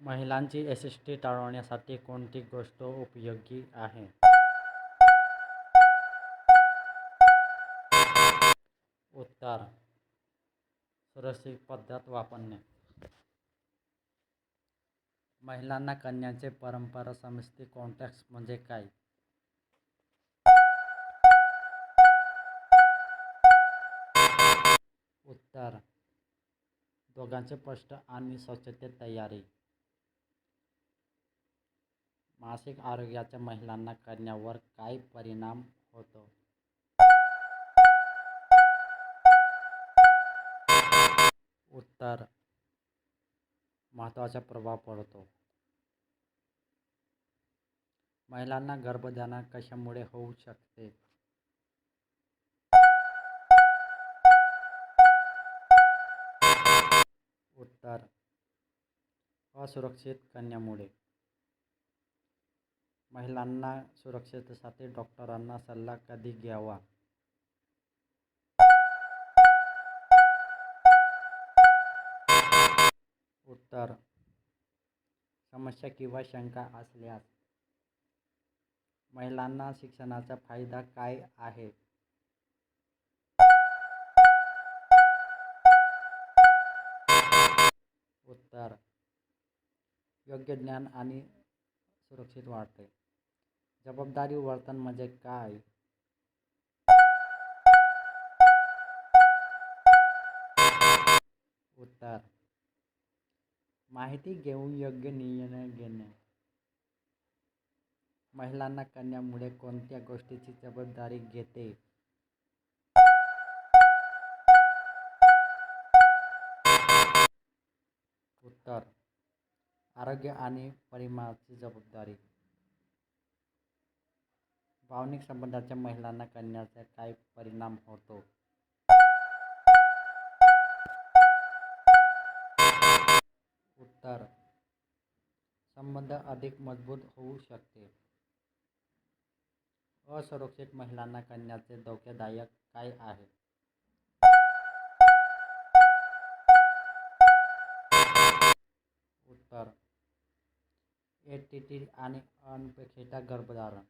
महिलांची एसटी टाळण्यासाठी कोणती गोष्ट उपयोगी आहे? उत्तर: सुरक्षित पद्धत वापरणे. महिलांना कन्याचे परंपरा समजते कॉन्टेक्स्ट म्हणजे काय? उत्तर: दोघांचे स्पष्ट आणि स्वच्छतेत तयारी. मानसिक आरोग्याचा महिलांना कन्यावर काय परिणाम होतो? उत्तर: महत्त्वाचा प्रभाव पडतो. महिलांना गर्भधारण कशामुळे होऊ शकते? उत्तर: असुरक्षित कन्यामुळे. महिलांना सुरक्षेसाठी डॉक्टरांचा सल्ला कधी घ्यावा? उत्तर: समस्या किंवा शंका असल्यास. महिलांना शिक्षणाचा फायदा काय आहे? उत्तर: योग्य ज्ञान आणि सुरक्षित वाटते. जबाबदारी वर्तन म्हणजे काय? उत्तर: माहिती घेऊन योग्य निर्णय घेणे. महिलांना कन्यामुळे कोणत्या गोष्टीची जबाबदारी घेते? उत्तर: आरोग्य आणि परिमाणाची जबाबदारी. भावनिक संबंधांचा महिलांना कन्याचा काय परिणाम होतो? उत्तर: संबंध अधिक मजबूत होऊ शकते. असुरक्षित महिलांना कन्याचे धोकादायक काय आहे? उत्तर: एटीटी आणि अनपेक्षित गर्भधारण.